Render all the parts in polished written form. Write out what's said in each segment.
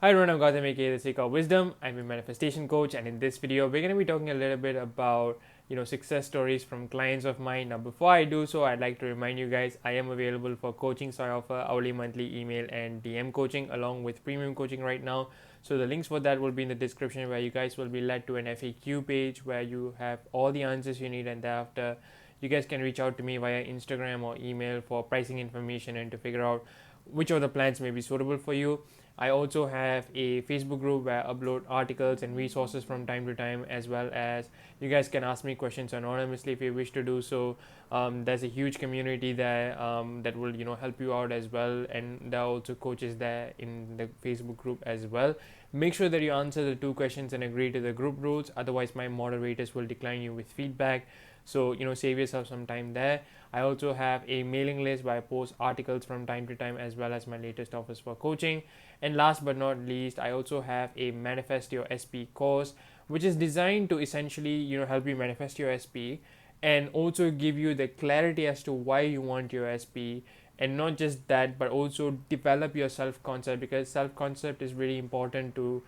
Hi everyone, I'm Gautam aka the Seeker of Wisdom. I'm a manifestation coach, and in this video, we're going to be talking a little bit about success stories from clients of mine. Now, before I do so, I'd like to remind you guys I am available for coaching. So I offer hourly, monthly, email, and DM coaching along with premium coaching right now. So the links for that will be in the description, where you guys will be led to an FAQ page where you have all the answers you need, and thereafter you guys can reach out to me via Instagram or email for pricing information and to figure out which of the plans may be suitable for you. I also have a Facebook group where I upload articles and resources from time to time, as well as you guys can ask me questions anonymously if you wish to do so. There's a huge community there that will help you out as well, and there are also coaches there in the Facebook group as well. Make sure that you answer the two questions and agree to the group rules, otherwise my moderators will decline you with feedback. So save yourself some time there. I also have a mailing list where I post articles from time to time, as well as my latest offers for coaching. And last but not least, I also have a Manifest Your SP course, which is designed to essentially help you manifest your SP, and also give you the clarity as to why you want your SP. And not just that, but also develop your self concept, because self concept is really important to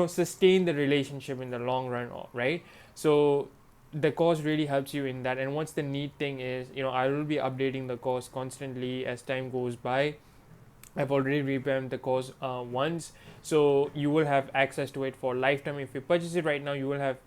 sustain the relationship in the long run, right? So the course really helps you in that. And what's the neat thing is, I will be updating the course constantly as time goes by. I've already revamped the course once, so you will have access to it for lifetime. If you purchase it right now, you will have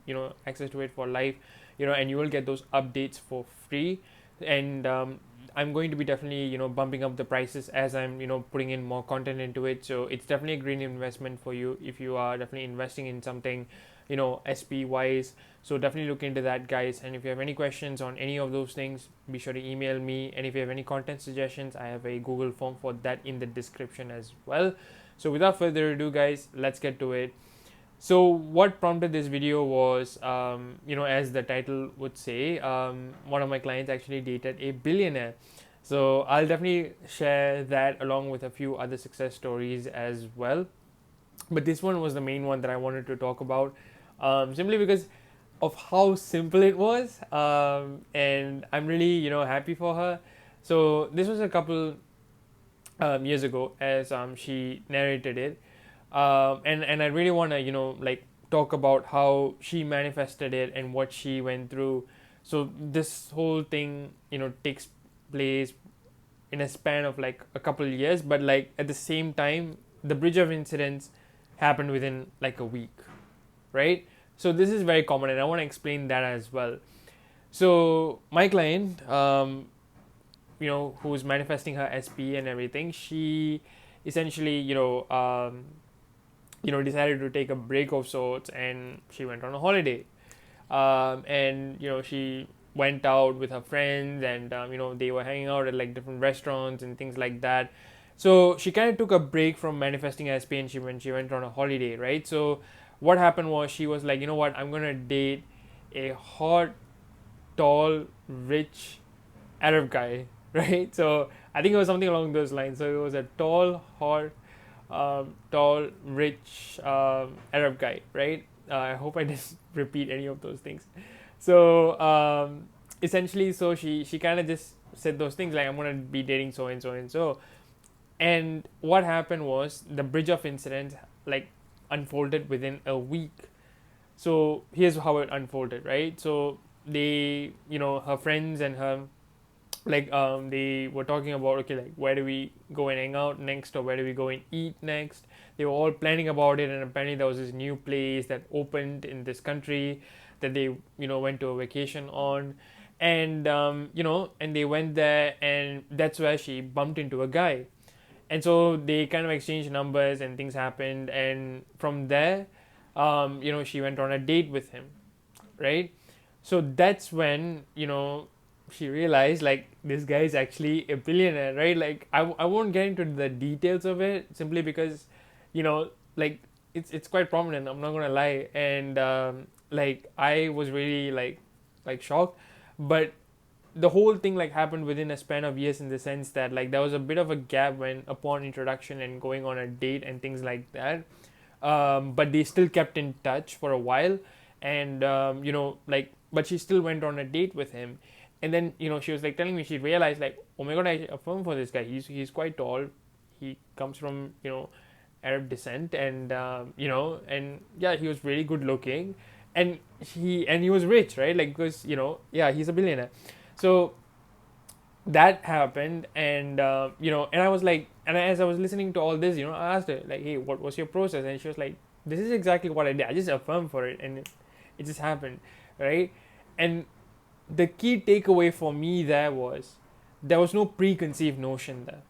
access to it for life, and you will get those updates for free. And I'm going to be definitely bumping up the prices as I'm putting in more content into it. So it's definitely a green investment for you if you are definitely investing in something SP wise. So definitely look into that, guys. And if you have any questions on any of those things, be sure to email me. And if you have any content suggestions, I have a Google form for that in the description as well. So without further ado, guys, let's get to it. So what prompted this video was, as the title would say, one of my clients actually dated a billionaire. So I'll definitely share that along with a few other success stories as well. But this one was the main one that I wanted to talk about, simply because of how simple it was, and I'm really happy for her. So this was a couple years ago, as she narrated it, and I really want to talk about how she manifested it and what she went through. So this whole thing takes place in a span of like a couple years, but like at the same time, the bridge of incidents happened within like a week, right? So this is very common, and I want to explain that as well. So my client, who's manifesting her SP and everything, she essentially, decided to take a break of sorts, and she went on a holiday. And she went out with her friends, and they were hanging out at like different restaurants and things like that. So she kind of took a break from manifesting SP, and she went on a holiday, right? So what happened was, she was like, you know what, I'm gonna date a hot, tall, rich Arab guy, right? So I think it was something along those lines. So it was a tall, hot, tall, rich Arab guy, right? I hope I didn't repeat any of those things. So essentially, so she kind of just said those things like, I'm gonna be dating so and so and so. And what happened was, the bridge of incidents like unfolded within a week. So here's how it unfolded, right? So they, her friends and her, like they were talking about, okay, like where do we go and hang out next, or where do we go and eat next. They were all planning about it, and apparently there was this new place that opened in this country that they went to a vacation on. And and they went there, and that's where she bumped into a guy. And so they kind of exchanged numbers, and things happened, and from there she went on a date with him, right? So that's when she realized, like, this guy is actually a billionaire, right? Like, I won't get into the details of it, simply because like it's quite prominent, I'm not gonna lie. And like, I was really like shocked. But the whole thing like happened within a span of years, in the sense that like there was a bit of a gap when upon introduction and going on a date and things like that. But they still kept in touch for a while. And like, but she still went on a date with him. And then she was like telling me, she realized like, oh my god, I affirm for this guy, he's quite tall, he comes from Arab descent, and and yeah, he was really good looking, and he was rich, right? Like, because yeah, he's a billionaire. So that happened, and and I was like, and as I was listening to all this, I asked her like, hey, what was your process? And she was like, this is exactly what I did. I just affirmed for it, and it just happened, right? And the key takeaway for me there was no preconceived notion there.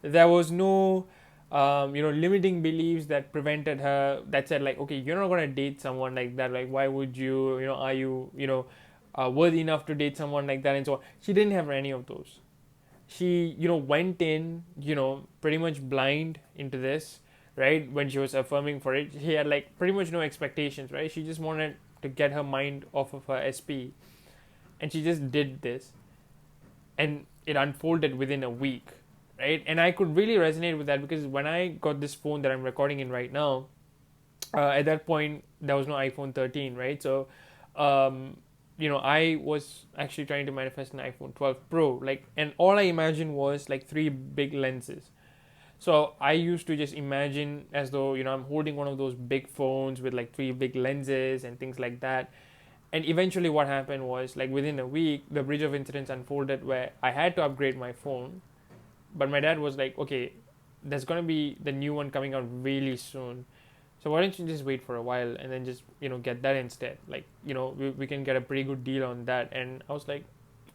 There was no limiting beliefs that prevented her, that said like, okay, you're not going to date someone like that, like why would you, are you, worthy enough to date someone like that, and so on. She didn't have any of those. She went in, pretty much blind into this, right? When she was affirming for it, she had like pretty much no expectations, right? She just wanted to get her mind off of her SP, and she just did this, and it unfolded within a week, right? And I could really resonate with that, because when I got this phone that I'm recording in right now, at that point there was no iPhone 13, right? So I was actually trying to manifest an iPhone 12 Pro, like, and all I imagined was like three big lenses. So I used to just imagine as though I'm holding one of those big phones with like three big lenses and things like that. And eventually what happened was, like, within a week the bridge of incidents unfolded where I had to upgrade my phone, but my dad was like, okay, there's going to be the new one coming out really soon, so why don't you just wait for a while and then just get that instead, like, we can get a pretty good deal on that. And I was like,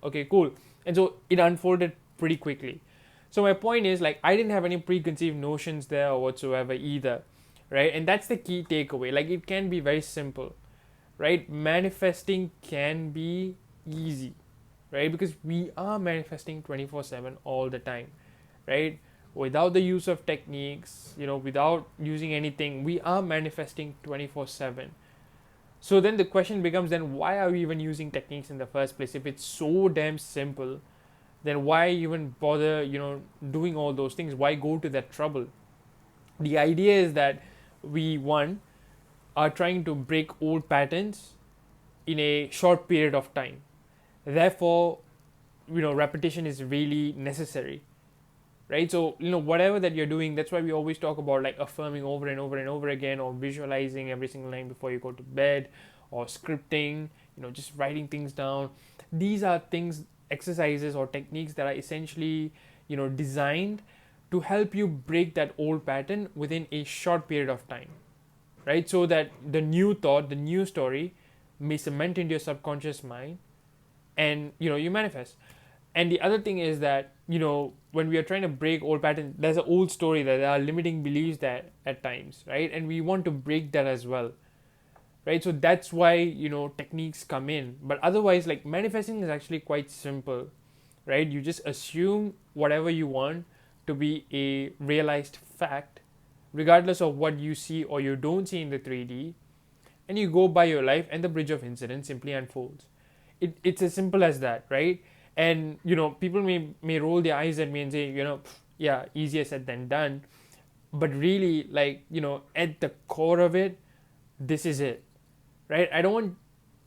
okay, cool. And so it unfolded pretty quickly. So my point is, like, I didn't have any preconceived notions there or whatsoever either, right? And that's the key takeaway. Like, it can be very simple, right? Manifesting can be easy, right? Because we are manifesting 24/7 all the time, right? Without the use of techniques, without using anything, we are manifesting 24/7. So then the question becomes, then why are we even using techniques in the first place? If it's so damn simple, then why even bother, doing all those things? Why go to that trouble? The idea is that we, one, are trying to break old patterns in a short period of time. Therefore, repetition is really necessary, right? So whatever that you're doing, that's why we always talk about like affirming over and over and over again, or visualizing every single night before you go to bed, or scripting, just writing things down. These are things, exercises or techniques that are essentially designed to help you break that old pattern within a short period of time, right? So that the new thought, the new story may cement into your subconscious mind, and you manifest. And the other thing is that when we are trying to break old patterns, there's an old story that there are limiting beliefs that at times, right? And we want to break that as well, right? So that's why techniques come in. But otherwise, like, manifesting is actually quite simple, right? You just assume whatever you want to be a realized fact, regardless of what you see or you don't see in the 3D, and you go by your life, and the bridge of incidents simply unfolds. It's as simple as that, right? And people may roll their eyes at me and say, yeah, easier said than done. But really, like, at the core of it, this is it, right? I don't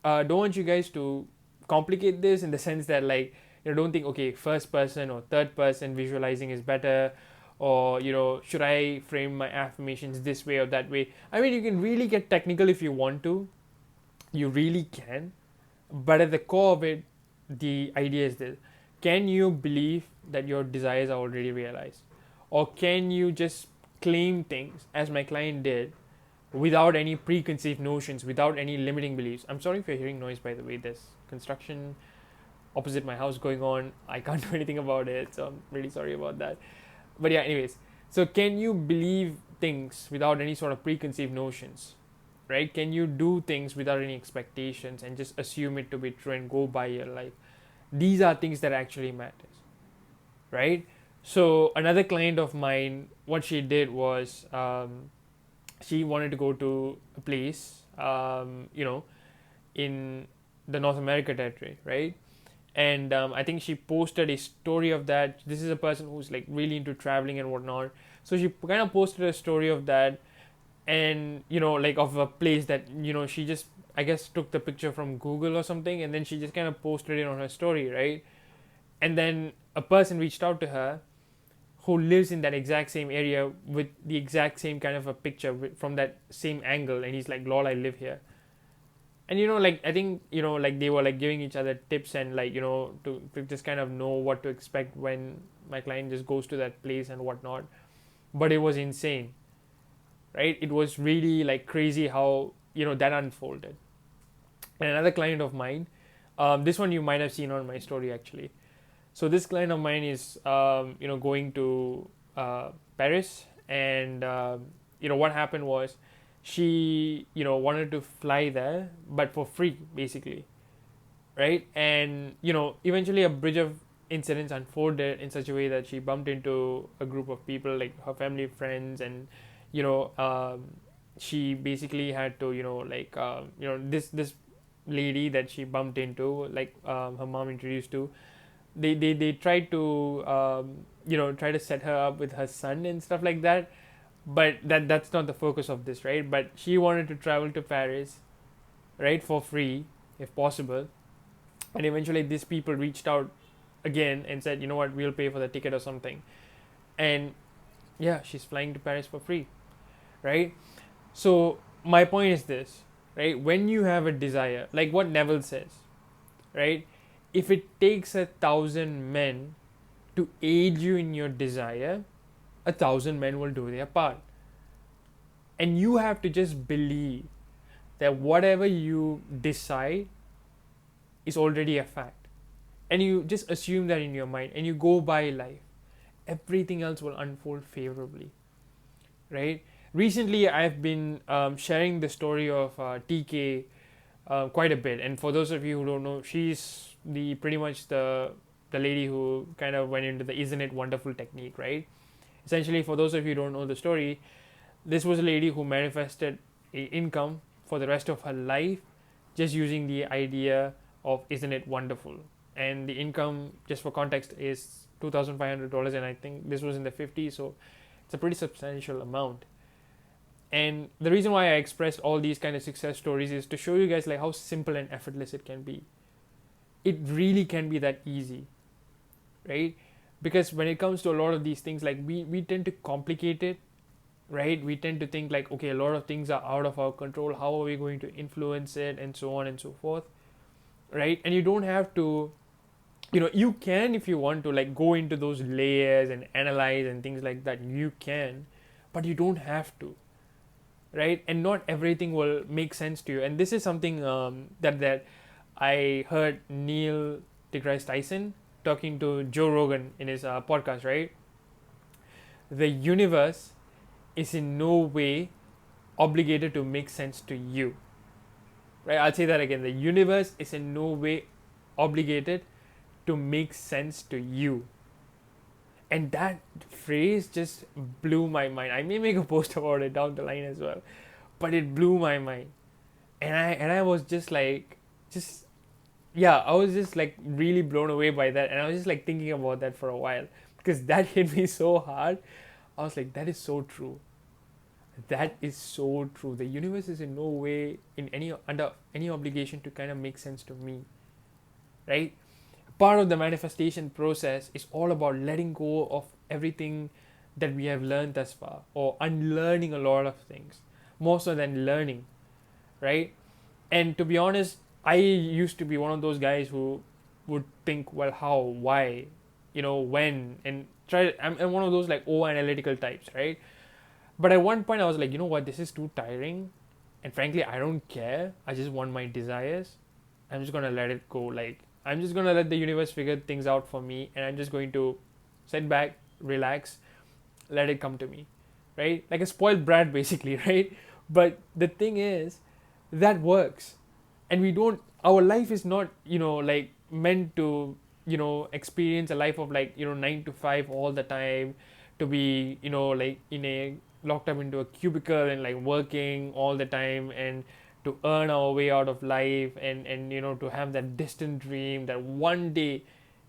want you guys to complicate this, in the sense that, like, don't think, okay, first person or third person visualizing is better, or should I frame my affirmations this way or that way. I mean, you can really get technical if you want to, you really can. But at the core of it, the idea is this: can you believe that your desires are already realized, or can you just claim things, as my client did, without any preconceived notions, without any limiting beliefs? I'm sorry if you're hearing noise, by the way. There's construction opposite my house going on. I can't do anything about it, so I'm really sorry about that. But yeah, anyways, so can you believe things without any sort of preconceived notions, right? Can you do things without any expectations and just assume it to be true and go by your life? These are things that actually matters, right? So another client of mine, what she did was, she wanted to go to a place, in the North America territory, right? And I think she posted a story of that. This is a person who's like really into traveling and whatnot. So she kind of posted a story of that, and like, of a place that she just, I guess, took the picture from Google or something, and then she just kind of posted it on her story, right? And then a person reached out to her who lives in that exact same area with the exact same kind of a picture from that same angle, and he's like, lol, I live here. And like, I think, like, they were like giving each other tips, and like, to just kind of know what to expect when my client just goes to that place and whatnot. But it was insane, right? It was really like crazy how that unfolded. And another client of mine, this one you might have seen on my story actually. So this client of mine is going to Paris, and what happened was, she wanted to fly there, but for free basically, right? And eventually a bridge of incidents unfolded in such a way that she bumped into a group of people, like her family, friends, and you know um, she basically had to like this lady that she bumped into, like her mom introduced to, they tried to try to set her up with her son and stuff like that. But that's not the focus of this, right? But she wanted to travel to Paris, right, for free if possible. And eventually these people reached out again and said, you know what, we'll pay for the ticket or something. And yeah, she's flying to Paris for free, right? So my point is this, right? When you have a desire, like what Neville says, right? If it takes 1,000 men to aid you in your desire, 1,000 men will do their part. And you have to just believe that whatever you decide is already a fact. And you just assume that in your mind and you go by life. Everything else will unfold favorably, right? Recently, I've been sharing the story of TK quite a bit. And for those of you who don't know, she's pretty much the lady who kind of went into the "Isn't it wonderful" technique, right? Essentially, for those of you who don't know the story, this was a lady who manifested a income for the rest of her life just using the idea of "Isn't it wonderful?" And the income, just for context, is $2,500, and I think this was in the 50s, so it's a pretty substantial amount. And the reason why I expressed all these kind of success stories is to show you guys like how simple and effortless it can be. It really can be that easy, right? Because when it comes to a lot of these things, like we tend to complicate it, right? We tend to think like, okay, a lot of things are out of our control. How are we going to influence it, and so on and so forth, right? And you don't have to, you can, if you want to, like go into those layers and analyze and things like that, you can, but you don't have to, right? And not everything will make sense to you. And this is something that I heard Neil deGrasse Tyson talking to Joe Rogan in his podcast, right? The universe is in no way obligated to make sense to you, right? I'll say that again. The universe is in no way obligated to make sense to you. And that phrase just blew my mind. I may make a post about it down the line as well, but it blew my mind. And I was just like, I was just like really blown away by that. And I was just like thinking about that for a while, because that hit me so hard. I was like, that is so true. That is so true. The universe is in no way under any obligation to kind of make sense to me, right? Part of the manifestation process is all about letting go of everything that we have learned thus far, or unlearning a lot of things, more so than learning, right? And to be honest, I used to be one of those guys who would think, well, how, why, when, and I'm one of those like analytical types, right? But at one point I was like, you know what, this is too tiring, and frankly I don't care. I just want my desires. I'm just gonna let it go. Like, I'm just gonna let the universe figure things out for me, and I'm just going to sit back, relax, let it come to me, right? Like a spoiled brat basically, right? But the thing is, that works. And our life is not like meant to experience a life of like 9 to 5 all the time, to be like locked up into a cubicle and like working all the time, and to earn our way out of life, and to have that distant dream that one day,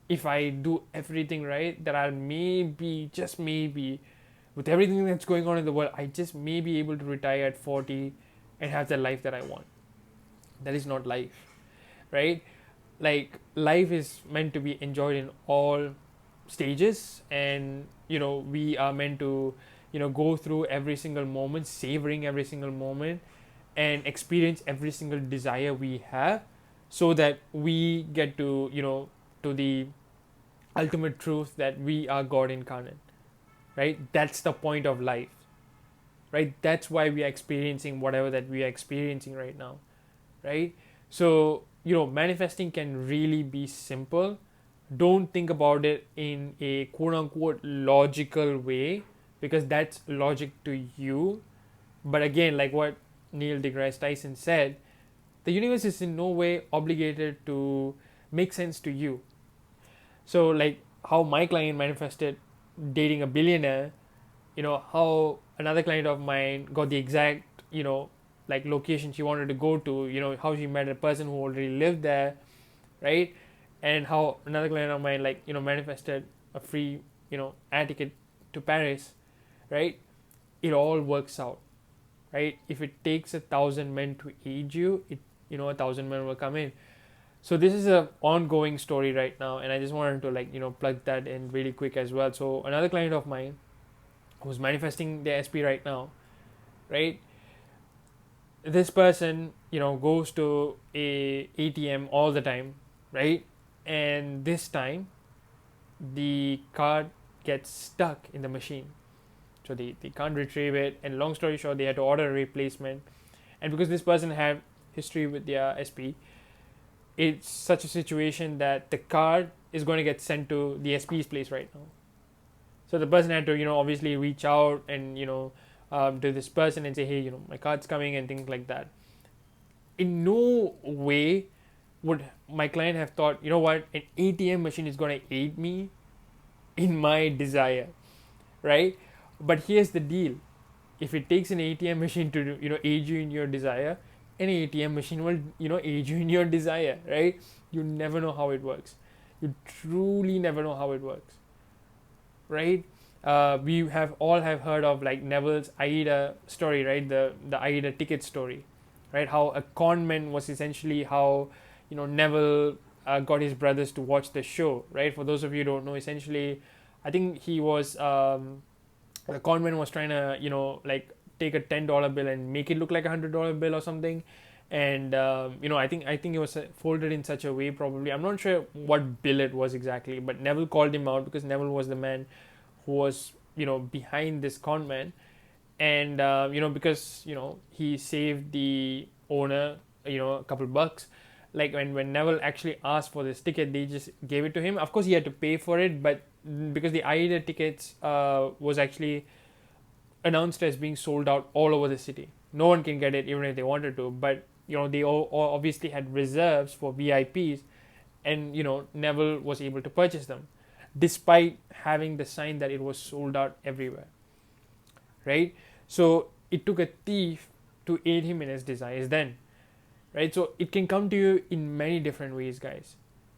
if I do everything right, that I'll maybe, just maybe, with everything that's going on in the world, I just may be able to retire at 40 and have the life that I want. That is not life, right? Like, life is meant to be enjoyed in all stages, and we are meant to go through every single moment, savoring every single moment, and experience every single desire we have, so that we get to to the ultimate truth that we are God incarnate, right? That's the point of life, right? That's why we are experiencing whatever that we are experiencing right now, right? So manifesting can really be simple. Don't think about it in a quote unquote logical way, because that's logic to you. But again, like what Neil deGrasse Tyson said, the universe is in no way obligated to make sense to you. So like how my client manifested dating a billionaire, how another client of mine got the exact like location she wanted to go to, how she met a person who already lived there, right? And how another client of mine like manifested a free air ticket to Paris, right? It all works out, right? If it takes 1,000 men to aid you, it 1,000 men will come in. So this is a ongoing story right now, and I just wanted to like plug that in really quick as well. So another client of mine who's manifesting the SP right now, right? This person goes to a ATM all the time, right? And this time the card gets stuck in the machine, so they can't retrieve it, and long story short, they had to order a replacement. And because this person had history with their SP, it's such a situation that the card is going to get sent to the SP's place right now. So the person had to obviously reach out and to this person and say, hey, my card's coming, and things like that. In no way would my client have thought, what, an ATM machine is going to aid me in my desire, right? But here's the deal: if it takes an ATM machine to aid you in your desire, an ATM machine will aid you in your desire, right? You never know how it works. You truly never know how it works, right? We have all have heard of like Neville's AIDA story, right? The AIDA ticket story, right? How a con man was essentially how Neville got his brothers to watch the show, right? For those of you who don't know, essentially, I think he was the con man was trying to like take a $10 bill and make it look like $100 bill or something. And I think it was folded in such a way, probably, I'm not sure what bill it was exactly, but Neville called him out because Neville was the man who was behind this con man. And because he saved the owner a couple bucks. Like when Neville actually asked for this ticket, they just gave it to him. Of course he had to pay for it, but because the AIDA tickets was actually announced as being sold out all over the city, no one can get it even if they wanted to. But they all obviously had reserves for VIPs, and Neville was able to purchase them despite having the sign that it was sold out everywhere, right? So it took a thief to aid him in his desires then, right? So it can come to you in many different ways, guys.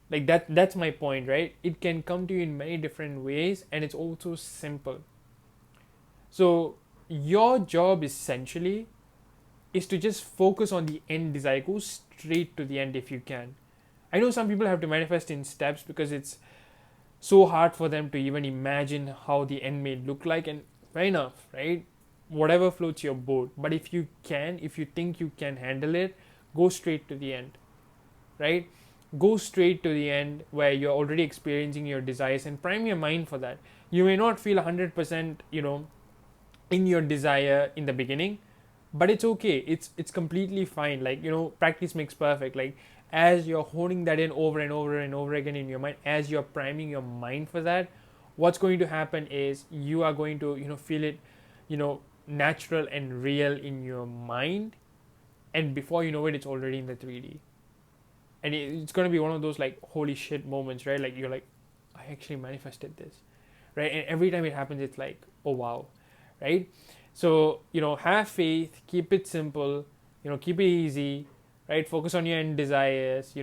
Like that's my point, right? It can come to you in many different ways, and it's also simple. So your job essentially is to just focus on the end desire. Go straight to the end if you can. I know some people have to manifest in steps because it's so hard for them to even imagine how the end may look like, and fair enough, right? Whatever floats your boat. But if you think you can handle it, go straight to the end, right? Go straight to the end where you're already experiencing your desires, and prime your mind for that. You may not feel 100% in your desire in the beginning, but it's okay. It's completely fine. Like practice makes perfect. Like as you're honing that in over and over and over again in your mind, as you're priming your mind for that, what's going to happen is you are going to feel it natural and real in your mind, and before you know it, it's already in the 3D. And it's going to be one of those like holy shit moments, right? Like you're like, I actually manifested this, right? And every time it happens, it's like, oh wow, right? So have faith, keep it simple, keep it easy, right? Focus on your end desires,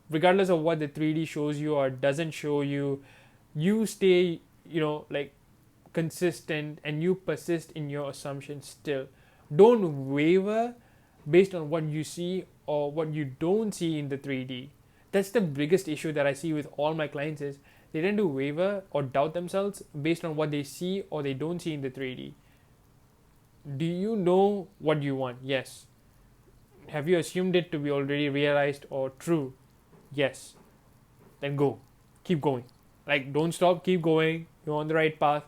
regardless of what the 3D shows you or doesn't show you. You stay like consistent, and you persist in your assumptions still. Don't waver based on what you see or what you don't see in the 3D. That's the biggest issue that I see with all my clients is they tend to waver or doubt themselves based on what they see or they don't see in the 3D. Do you know what you want? Yes. Have you assumed it to be already realized or true? Yes. Then go. Keep going. Like, don't stop, keep going. You're on the right path.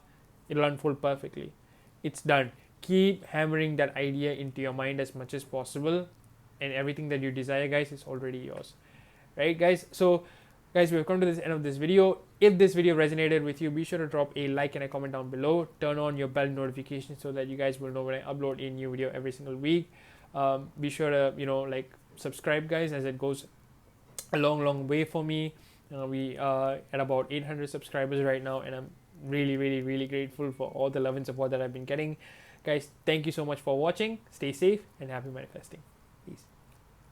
It'll unfold perfectly. It's done. Keep hammering that idea into your mind as much as possible, and everything that you desire, guys, is already yours. Right, guys? So, guys, we've come to the end of this video. If this video resonated with you, be sure to drop a like and a comment down below. Turn on your bell notifications so that you guys will know when I upload a new video every single week. Be sure to subscribe, guys, as it goes a long way for me. We are at about 800 subscribers right now, and I'm really grateful for all the love and support that I've been getting. Guys, thank you so much for watching. Stay safe and happy manifesting.